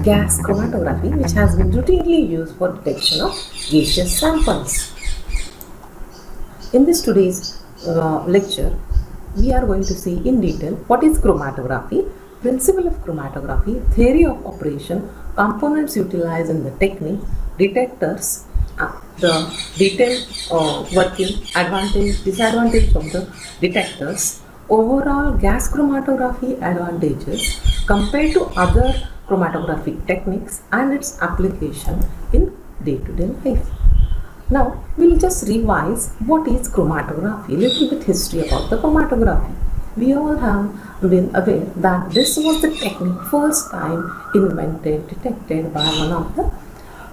gas chromatography, which has been routinely used for detection of gaseous samples. In this today's lecture, we are going to see in detail what is chromatography, principle of chromatography, theory of operation, components utilized in the technique, detectors, the detailed working, advantage, disadvantage of the detectors, overall gas chromatography advantages compared to other chromatographic techniques and its application in day-to-day life. Now we'll just revise what is chromatography, little bit history about the chromatography. We all have been aware that this was the technique first time invented, detected by one of the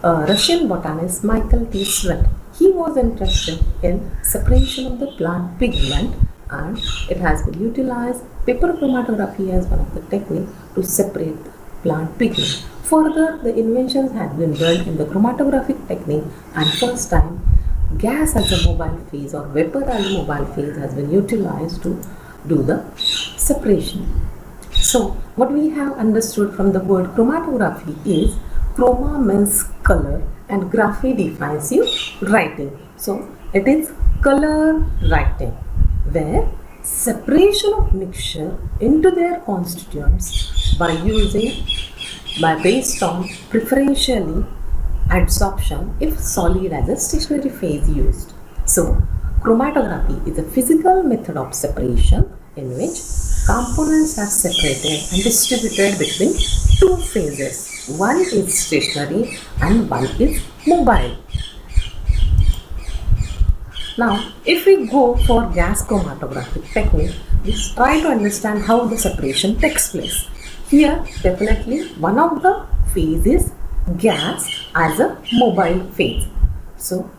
Russian botanist Michael T. Sweat. He was interested in separation of the plant pigment and it has been utilized paper chromatography as one of the techniques to separate the plant pigment. Further, the inventions had been done in the chromatographic technique and first time gas as a mobile phase or vapor as a mobile phase has been utilized to do the separation. So, what we have understood from the word chromatography is chroma means color and graphy defines you writing. So, it is color writing where separation of mixture into their constituents based on preferentially adsorption if solid as a stationary phase used. So, chromatography is a physical method of separation in which components are separated and distributed between two phases. One is stationary and one is mobile. Now, if we go for gas chromatographic technique, we try to understand how the separation takes place. Here, definitely one of the phase is gas as a mobile phase. So,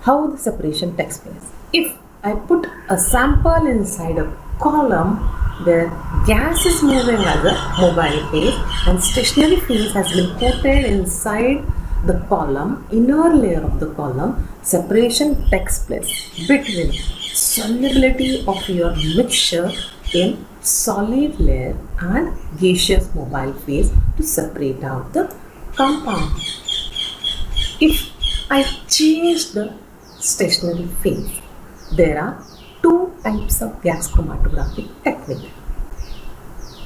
how the separation takes place? If I put a sample inside a column where gas is moving as a mobile phase and stationary phase has been coated inside the column, inner layer of the column, separation takes place between solubility of your mixture in solid layer and gaseous mobile phase to separate out the compound. If I change the stationary phase, there are two types of gas chromatographic technique.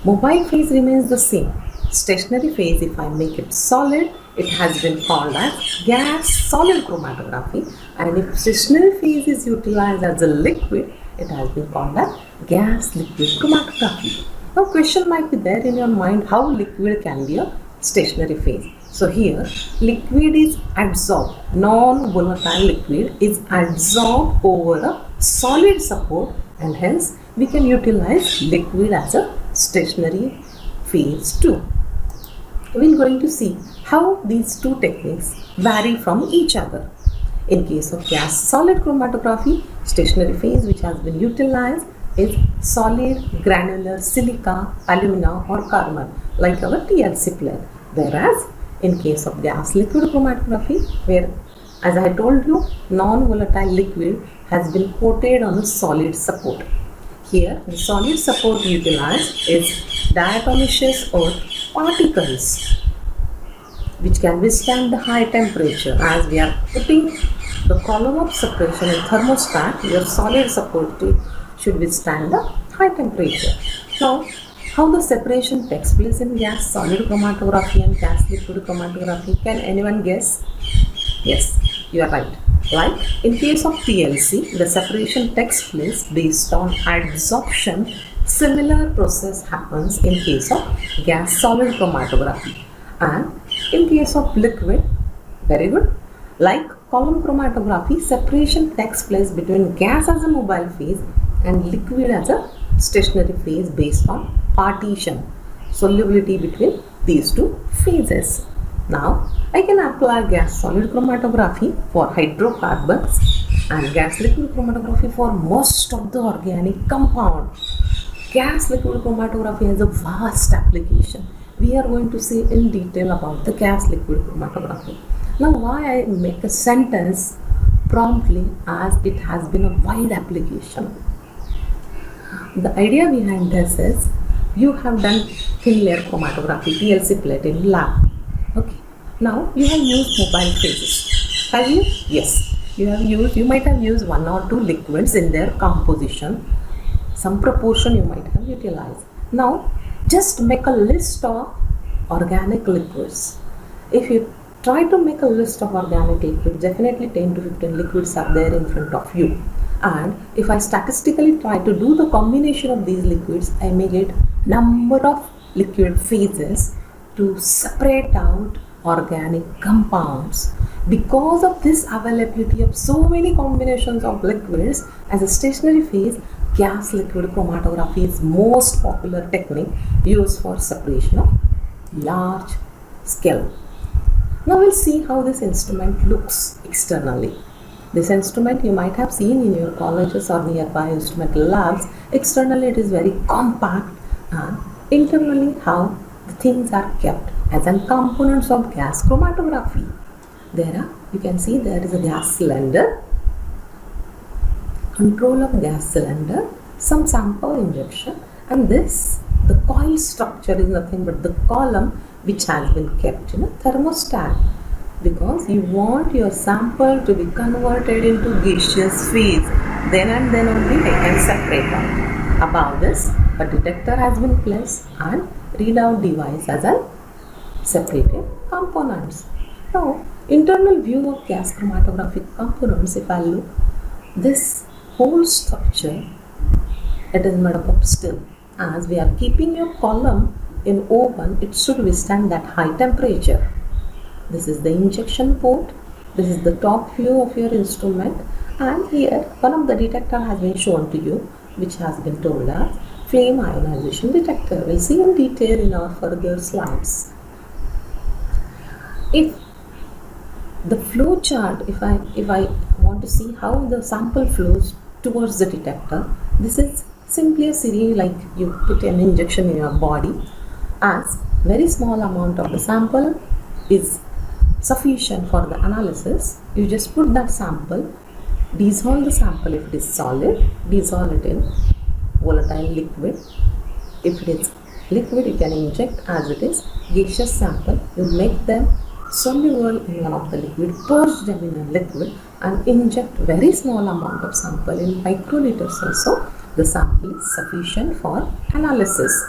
Mobile phase remains the same. Stationary phase, if I make it solid, it has been called as gas solid chromatography, and if stationary phase is utilized as a liquid, it has been called as gas liquid chromatography. Now question might be there in your mind, how liquid can be a stationary phase. So here liquid is adsorbed, non-volatile liquid is adsorbed over a solid support and hence we can utilize liquid as a stationary phase too. We are going to see how these two techniques vary from each other. In case of gas solid chromatography, stationary phase which has been utilized is solid granular silica, alumina or carbon like our TLC plate. Whereas in case of gas liquid chromatography, where as I told you, non-volatile liquid has been coated on a solid support. Here the solid support utilized is diatomaceous earth particles which can withstand the high temperature. As we are putting the column of separation in thermostat, your solid support should withstand the high temperature. Now, how the separation takes place in gas solid chromatography and gas liquid chromatography? Can anyone guess? Yes, you are right. Like in case of TLC, the separation takes place based on adsorption. Similar process happens in case of gas solid chromatography. And in case of liquid, very good, like column chromatography, separation takes place between gas as a mobile phase and liquid as a stationary phase based on partition, solubility between these two phases. Now, I can apply gas solid chromatography for hydrocarbons and gas liquid chromatography for most of the organic compound. Gas liquid chromatography has a vast application. We are going to see in detail about the gas liquid chromatography. Now, why I make a sentence promptly as it has been a wide application. The idea behind this is you have done thin layer chromatography TLC plate in lab. Okay. Now you have used mobile phases. Have you? Yes. You might have used one or two liquids in their composition. Some proportion you might have utilized. Now just make a list of organic liquids. If you try to make a list of organic liquids, definitely 10 to 15 liquids are there in front of you. And if I statistically try to do the combination of these liquids, I may get number of liquid phases to separate out organic compounds. Because of this availability of so many combinations of liquids as a stationary phase, gas liquid chromatography is most popular technique used for separation of large scale. Now we'll see how this instrument looks externally. This instrument you might have seen in your colleges or nearby instrumental labs. Externally it is very compact, and internally how the things are kept as an components of gas chromatography. You can see there is a gas cylinder, control of gas cylinder, some sample injection, and the coil structure is nothing but the column which has been kept in a thermostat, because you want your sample to be converted into gaseous phase. Then and then only they can separate out. Above this, a detector has been placed and readout device as a separated components. Now, internal view of gas chromatographic components, if I look, this whole structure, it is made up of steel. As we are keeping your column in oven, it should withstand that high temperature. This is the injection port. This is the top view of your instrument, and here one of the detector has been shown to you, which has been told as flame ionization detector. We'll see in detail in our further slides. If the flow chart, if I want to see how the sample flows towards the detector, this is simply a syringe, like you put an injection in your body. As very small amount of the sample is sufficient for the analysis, you just put that sample, dissolve the sample if it is solid, dissolve it in volatile liquid. If it is liquid, you can inject. As it is gaseous sample, you make them soluble in one of the liquid, purge them in a liquid, and inject very small amount of sample in microliters also. The sample is sufficient for analysis.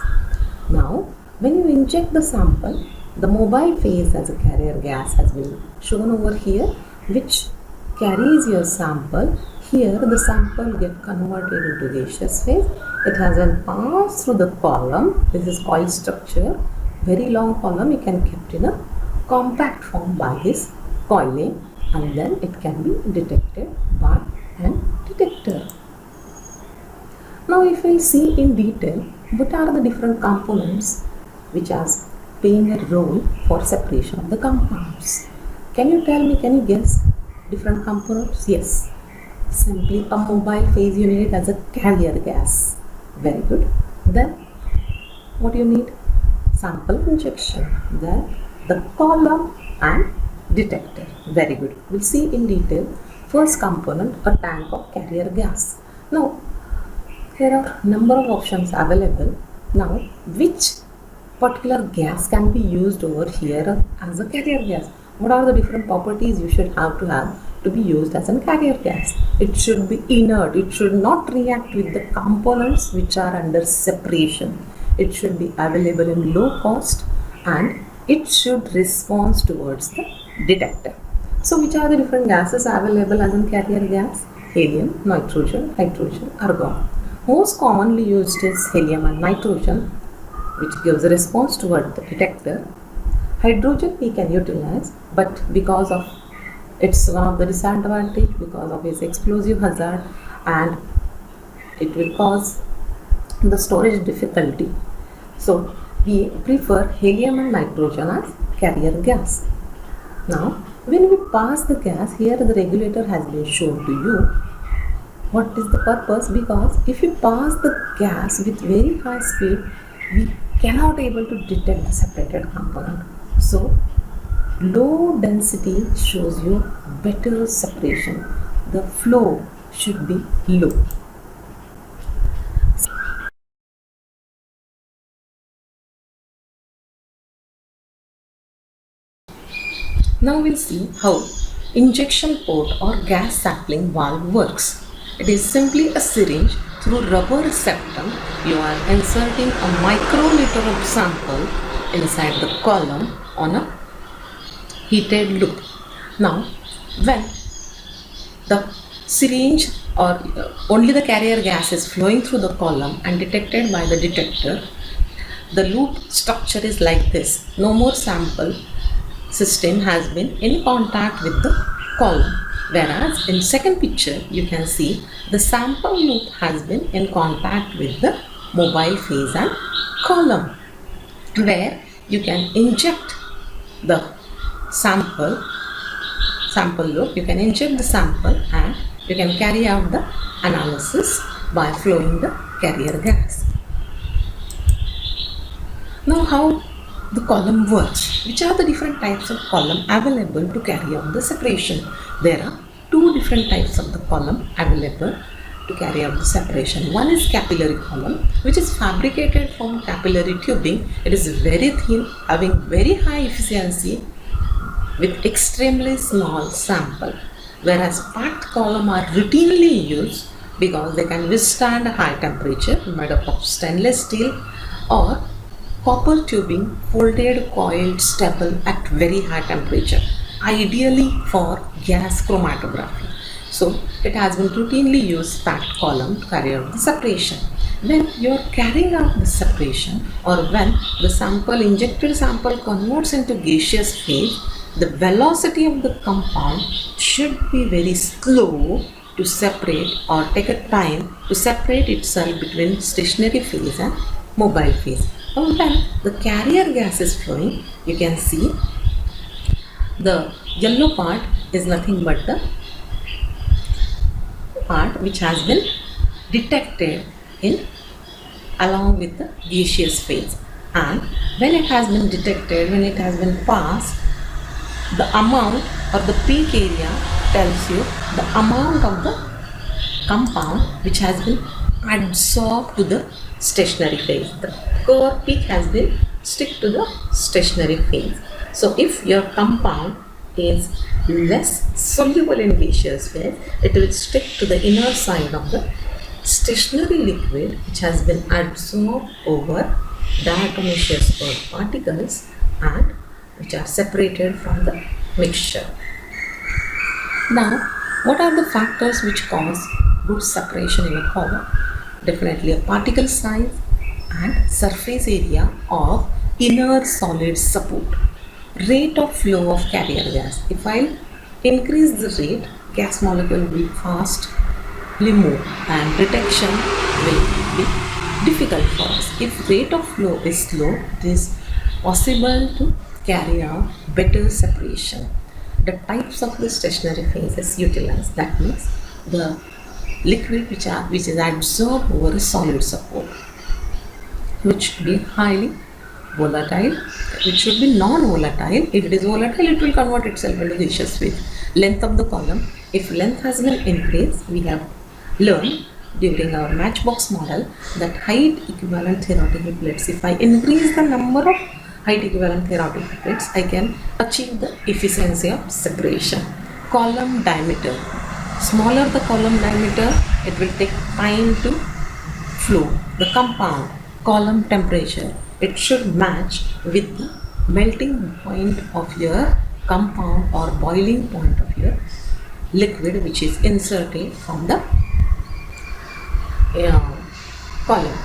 Now, when you inject the sample, the mobile phase as a carrier gas has been shown over here, which carries your sample. Here the sample get converted into gaseous phase. It has then passed through the column. This is coil structure, very long column. You can kept in a compact form by this coiling, and then it can be detected by an detector. Now if we see in detail what are the different components which are playing a role for separation of the compounds. Can you tell me, can you guess different components? Yes, simply a mobile phase you need as a carrier gas. Very good. Then what do you need? Sample injection. Then the column and detector. Very good. We'll see in detail. First component, a tank of carrier gas. Now there are number of options available. Now which particular gas can be used over here as a carrier gas? What are the different properties you should have to be used as a carrier gas? It should be inert. It should not react with the components which are under separation. It should be available in low cost, and it should respond towards the detector. So which are the different gases available as a carrier gas? Helium, nitrogen, hydrogen, argon. Most commonly used is helium and nitrogen, which gives a response toward the detector. Hydrogen we can utilize, but because of its one of the disadvantage, because of its explosive hazard, and it will cause the storage difficulty. So we prefer helium and nitrogen as carrier gas. Now when we pass the gas, here the regulator has been shown to you. What is the purpose? Because if you pass the gas with very high speed, we cannot able to detect the separated component. So low density shows you better separation. The flow should be low. Now we'll see how injection port or gas sapling valve works. It is simply a syringe through rubber septum. You are inserting a microliter of sample inside the column on a heated loop. Now, when the syringe or only the carrier gas is flowing through the column and detected by the detector, the loop structure is like this. No more sample system has been in contact with the column, whereas in second picture you can see the sample loop has been in contact with the mobile phase and column, where you can inject the sample loop, you can inject the sample and you can carry out the analysis by flowing the carrier gas. Now how the column works. Which are the different types of column available to carry out the separation? There are two different types of the column available to carry out the separation. One is capillary column, which is fabricated from capillary tubing. It is very thin, having very high efficiency with extremely small sample, whereas packed column are routinely used because they can withstand a high temperature, made up of stainless steel or copper tubing, folded, coiled, stable at very high temperature, ideally for gas chromatography. So it has been routinely used packed column to carry out the separation. When you are carrying out the separation, or when the injected sample converts into gaseous phase, the velocity of the compound should be very slow to separate or take a time to separate itself between stationary phase and mobile phase. Now when the carrier gas is flowing, you can see the yellow part is nothing but the part which has been detected in along with the gaseous phase, and when it has been detected, when it has been passed, the amount or the peak area tells you the amount of the compound which has been adsorbed to the stationary phase. The core peak has been stick to the stationary phase. So if your compound is less soluble in gaseous phase, it will stick to the inner side of the stationary liquid which has been adsorbed over diatomaceous earth particles and which are separated from the mixture. Now, what are the factors which cause good separation in a column? Definitely a particle size and surface area of inner solid support. Rate of flow of carrier gas. If I increase the rate, gas molecule will fastly move and detection will be difficult for us. If rate of flow is slow, it is possible to carry out better separation. The types of the stationary phases utilized, that means the liquid which is adsorbed over a solid support, which should be highly volatile, it should be non-volatile. If it is volatile, it will convert itself into gaseous phase. Length of the column, if length has been increased, we have learned during our matchbox model that height equivalent theoretical plates, if I increase the number of height equivalent theoretical plates, I can achieve the efficiency of separation. Column diameter, smaller the column diameter, it will take time to flow. The compound column temperature, it should match with the melting point of your compound or boiling point of your liquid which is inserted from the column.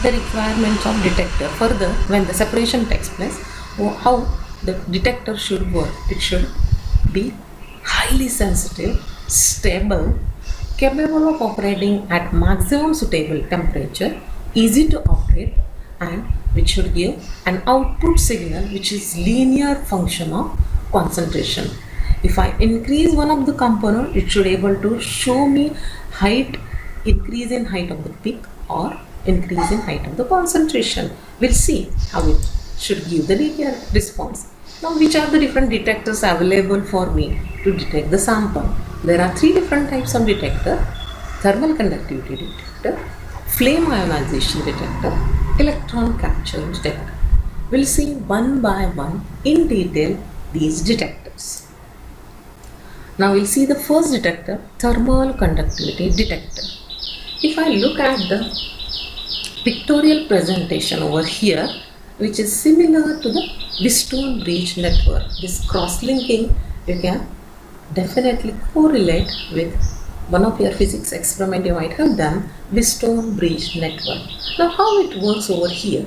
The requirements of detector. Further, when the separation takes place, how the detector should work? It should be highly sensitive, stable, capable of operating at maximum suitable temperature, easy to operate, and which should give an output signal which is linear function of concentration. If I increase one of the component, it should able to show me increase in height of the peak or increase in height of the concentration. We'll see how it should give the linear response. Now, which are the different detectors available for me to detect the sample? There are three different types of detector: thermal conductivity detector, flame ionization detector, electron capture detector. We'll see one by one in detail these detectors. Now we'll see the first detector, thermal conductivity detector. If I look at the pictorial presentation over here, which is similar to the Wheatstone bridge network, this cross-linking you can definitely correlate with one of your physics experiment you might have done, Wheatstone bridge network. Now how it works over here?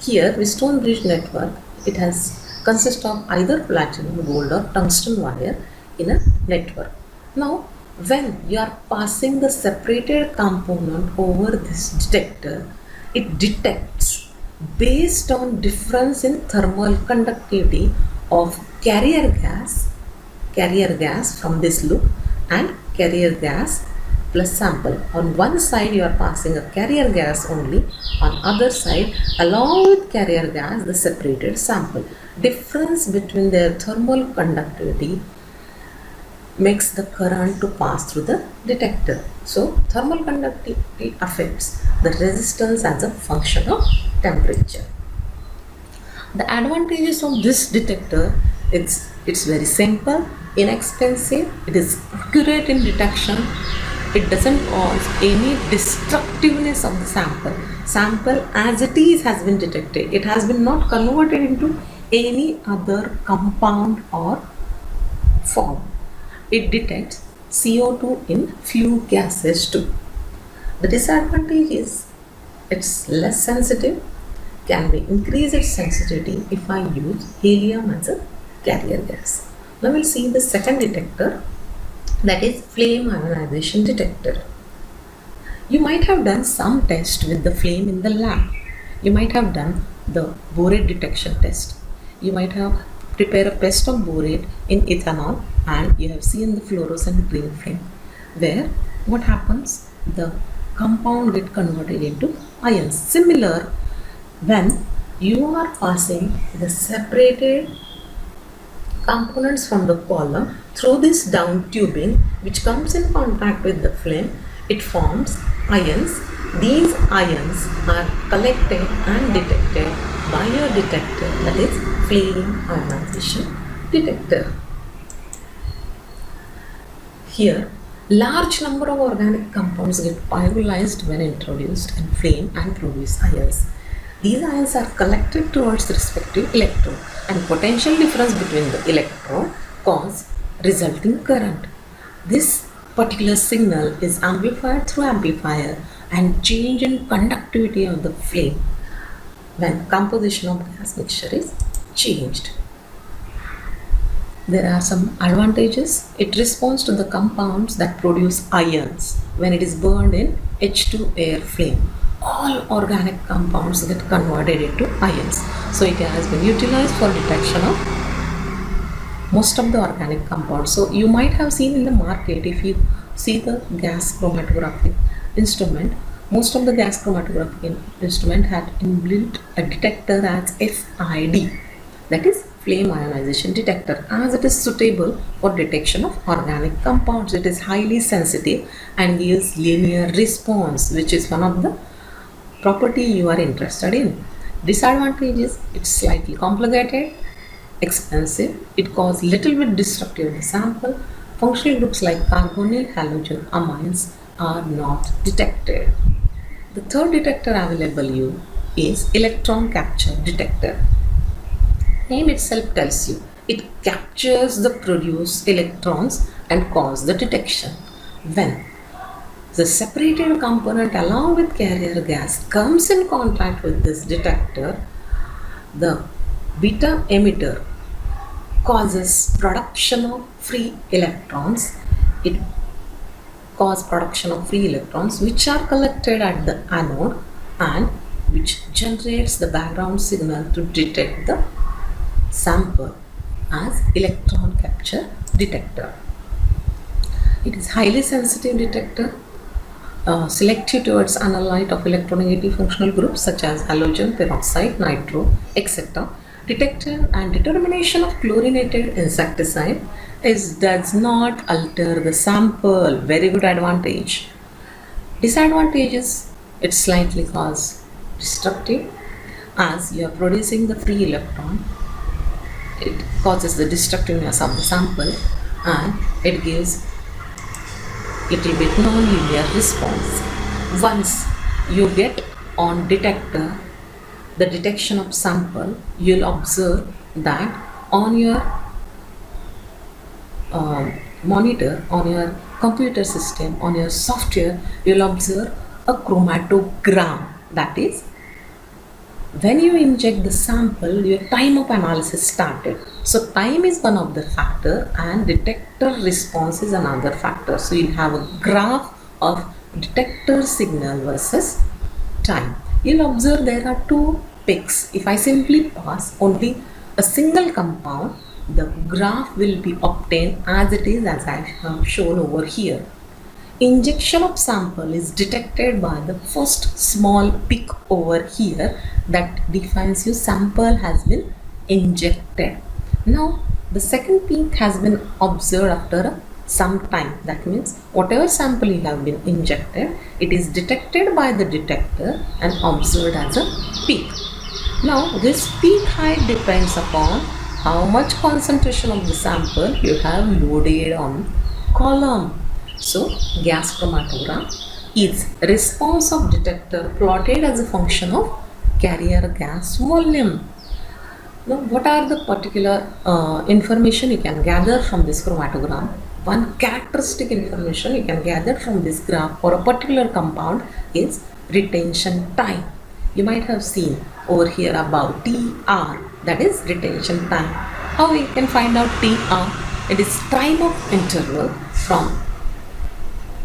Here, Wheatstone bridge network, it has consists of either platinum, gold or tungsten wire in a network. Now, when you are passing the separated component over this detector, it detects based on difference in thermal conductivity of carrier gas from this loop and carrier gas plus sample. On one side you are passing a carrier gas only, on other side along with carrier gas the separated sample. Difference between their thermal conductivity makes the current to pass through the detector. So thermal conductivity affects the resistance as a function of temperature. The advantages of this detector, it's very simple, inexpensive, it is accurate in detection, it doesn't cause any destructiveness of the sample. Sample as it is has been detected. It has been not converted into any other compound or form. It detects CO2 in few gases too. The disadvantage is it's less sensitive. Can we increase its sensitivity if I use helium as a carrier gas? Now we'll see the second detector, that is flame ionization detector. You might have done some test with the flame in the lab. You might have done the borate detection test. You might have prepared a paste of borate in ethanol and you have seen the fluorescent green flame, where what happens? The compound get converted into ions. Similar, when you are passing the separated components from the column through this down tubing which comes in contact with the flame, it forms ions. These ions are collected and detected by your detector, that is flame ionization detector. Here, large number of organic compounds get pyrolyzed when introduced in flame and produce ions. These ions are collected towards the respective electrode and potential difference between the electrode cause resulting current. This particular signal is amplified through amplifier and change in conductivity of the flame when composition of gas mixture is changed. There are some advantages. It responds to the compounds that produce ions when it is burned in H2 air flame. All organic compounds get converted into ions. So it has been utilized for detection of most of the organic compounds. So you might have seen in the market, if you see the gas chromatography instrument, most of the gas chromatography instrument had inbuilt a detector as FID, that is flame ionization detector, as it is suitable for detection of organic compounds. It is highly sensitive and gives linear response, which is one of the property you are interested in. Disadvantage is it's slightly complicated, expensive, it causes little bit destructive in the sample, functional groups like carbonyl halogen amines are not detected. The third detector available is electron capture detector. Name itself tells you, it captures the produced electrons and causes the detection. When the separated component along with carrier gas comes in contact with this detector, the beta emitter causes production of free electrons. It causes production of free electrons which are collected at the anode and which generates the background signal to detect the sample as electron capture detector. It is highly sensitive detector, selective towards analyte of electronegative functional groups such as halogen, peroxide, nitro, etc. Detection and determination of chlorinated insecticide does not alter the sample. Very good advantage. Disadvantages, it slightly cause destructive. As you are producing the free electron, it causes the destructiveness of the sample and it gives little bit non-linear response. Once you get on detector the detection of sample, you'll observe that on your monitor, on your computer system, on your software, you'll observe a chromatogram. That is, when you inject the sample, your time of analysis started. So time is one of the factor and detector response is another factor. So you'll have a graph of detector signal versus time. You'll observe there are two peaks. If I simply pass only a single compound, the graph will be obtained as it is, as I have shown over here. Injection of sample is detected by the first small peak over here that defines your sample has been injected. Now the second peak has been observed after some time. That means whatever sample you have been injected, it is detected by the detector and observed as a peak. Now this peak height depends upon how much concentration of the sample you have loaded on column. So gas chromatogram is response of detector plotted as a function of carrier gas volume. Now what are the particular information you can gather from this chromatogram? One characteristic information you can gather from this graph for a particular compound is retention time. You might have seen over here above TR, that is retention time. How we can find out TR? It is time of interval from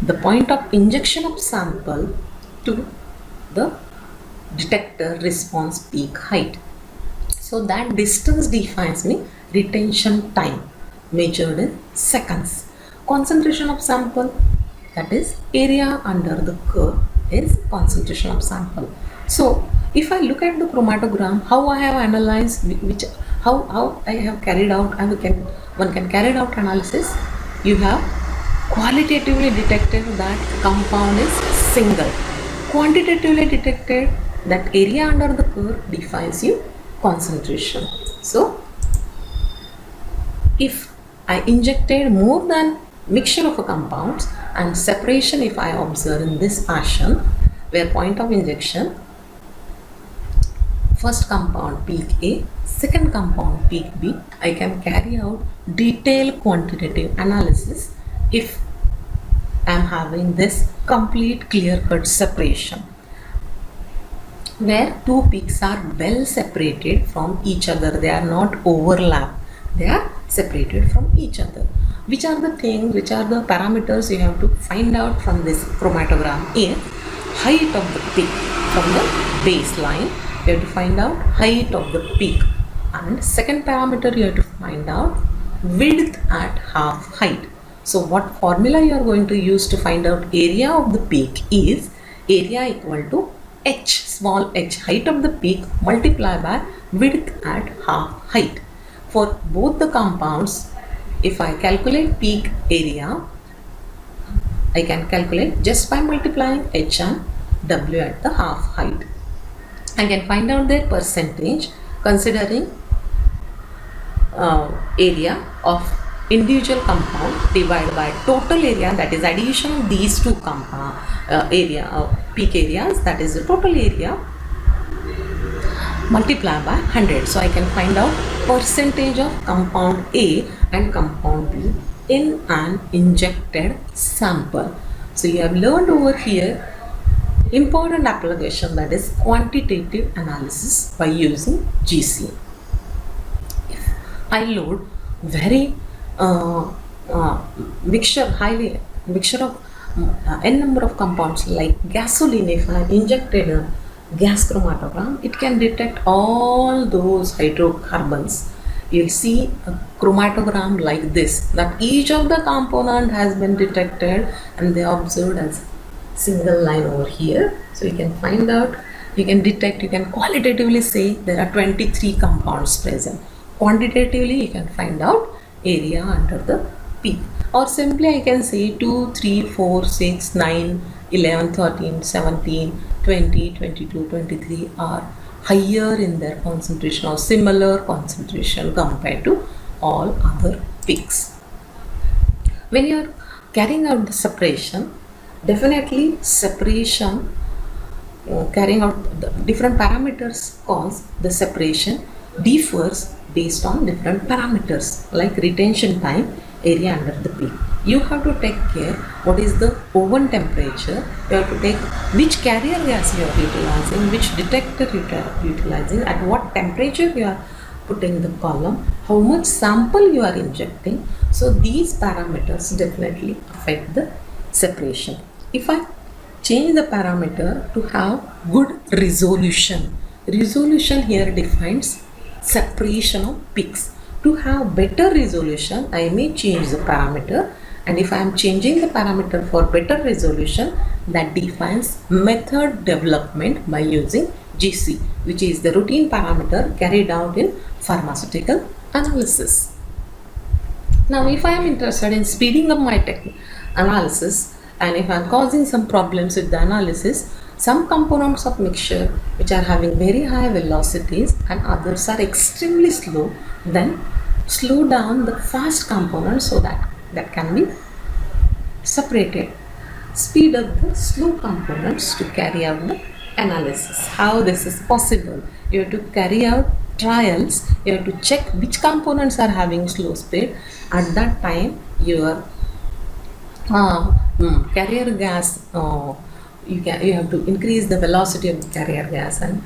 the point of injection of sample to the detector response peak height. So that distance defines me retention time measured in seconds. Concentration of sample, that is area under the curve, is concentration of sample. So if I look at the chromatogram, how I have analyzed which how I have carried out, and one can carry out analysis. You have qualitatively detected that compound is single. Quantitatively detected that area under the curve defines you concentration. So if I injected more than mixture of compounds and separation, if I observe in this fashion, where point of injection, first compound peak A, second compound peak B, I can carry out detailed quantitative analysis if I am having this complete clear-cut separation, where two peaks are well separated from each other. They are not overlap. They are separated from each other. Which are the things, which are the parameters you have to find out from this chromatogram? A, height of the peak from the baseline. You have to find out height of the peak. And second parameter, you have to find out width at half height. So what formula you are going to use to find out area of the peak is area equal to h, small h, height of the peak multiplied by width at half height. For both the compounds, if I calculate peak area, I can calculate just by multiplying h and w at the half height. I can find out their percentage considering area of individual compound divided by total area, that is addition of these two compound peak areas, that is the total area, multiply by 100. So I can find out percentage of compound A and compound B in an injected sample. So you have learned over here important application, that is quantitative analysis by using GC. If I load very mixture of n number of compounds like gasoline, if I injected a gas chromatogram, it can detect all those hydrocarbons. You'll see a chromatogram like this, that each of the component has been detected and they are observed as single line over here. So you can find out, you can detect, you can qualitatively say there are 23 compounds present. Quantitatively you can find out area under the peak, or simply I can say 2, 3, 4, 6, 9, 11, 13, 17, 20, 22, 23 are higher in their concentration or similar concentration compared to all other peaks. When you are carrying out the separation, definitely separation carrying out the different parameters cause the separation differs based on different parameters like retention time, area under the peak. You have to take care what is the oven temperature, you have to take which carrier gas you are utilizing, which detector you are utilizing, at what temperature you are putting the column, how much sample you are injecting. So these parameters definitely affect the separation. If I change the parameter to have good resolution, resolution here defines separation of peaks. To have better resolution, I may change the parameter, and if I am changing the parameter for better resolution, that defines method development by using GC, which is the routine parameter carried out in pharmaceutical analysis. Now, if I am interested in speeding up my analysis, and if I am causing some problems with the analysis, some components of mixture which are having very high velocities and others are extremely slow, then slow down the fast components so that can be separated. Speed up the slow components to carry out the analysis. How this is possible? You have to carry out trials, you have to check which components are having slow speed. At that time, your carrier gas, you have to increase the velocity of the carrier gas and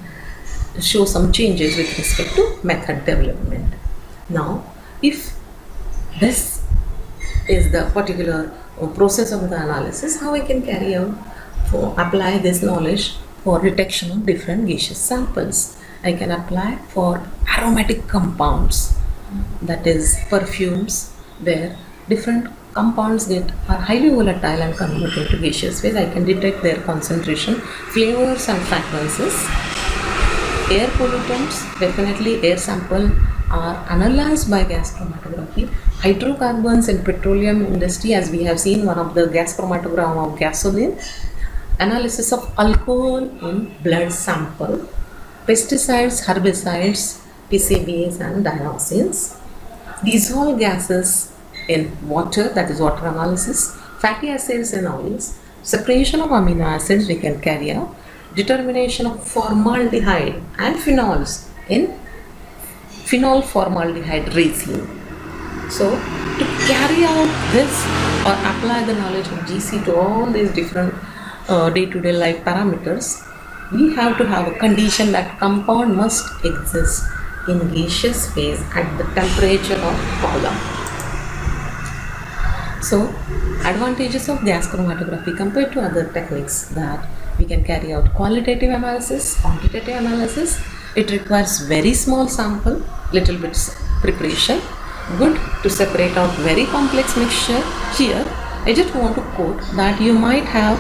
show some changes with respect to method development. Now, if this is the particular process of the analysis, how I can carry out apply this knowledge for detection of different gaseous samples. I can apply for aromatic compounds, that is perfumes, where different compounds are highly volatile and converted to gaseous phase. I can detect their concentration, flavors and fragrances. Air pollutants, definitely air sample are analyzed by gas chromatography. Hydrocarbons in petroleum industry, as we have seen one of the gas chromatogram of gasoline. Analysis of alcohol in blood sample. Pesticides, herbicides, PCBs and dioxins. Dissolved gases in water, that is water analysis. Fatty acids in oils. Separation of amino acids we can carry out. Determination of formaldehyde and phenols in phenol formaldehyde resin. So, to carry out this or apply the knowledge of GC to all these different day-to-day life parameters, we have to have a condition that compound must exist in gaseous phase at the temperature of column. So, advantages of gas chromatography compared to other techniques, that we can carry out qualitative analysis, quantitative analysis. It requires very small sample, little bit preparation, good to separate out very complex mixture. Here, I just want to quote that you might have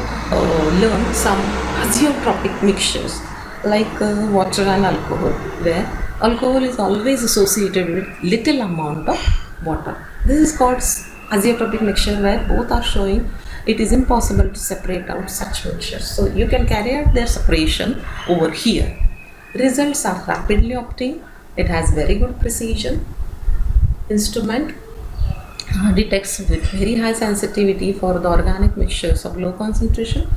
learned some azeotropic mixtures like water and alcohol, where alcohol is always associated with little amount of water. This is called azeotropic mixture, where both are showing it is impossible to separate out such mixtures. So you can carry out their separation over here. Results are rapidly obtained. It has very good precision. Instrument detects with very high sensitivity for the organic mixtures of low concentration.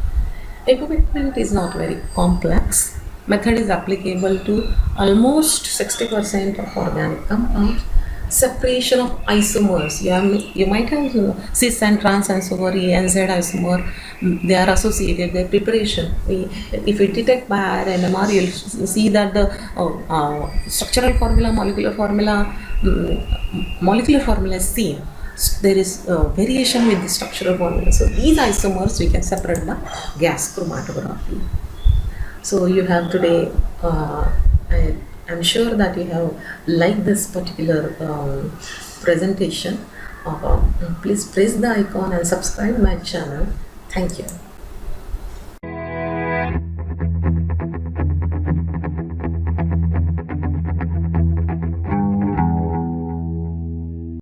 Equipment is not very complex. Method is applicable to almost 60% of organic compounds. Separation of isomers. You might have cis and trans isomer, E and Z isomer. They are associated. Their preparation. If we detect by RNMR, you'll see that the structural formula, molecular formula is seen. There is variation with the structural formula. So these isomers we can separate by gas chromatography. So you have today, I'm sure that you have liked this particular presentation. Please press the icon and subscribe my channel. Thank you.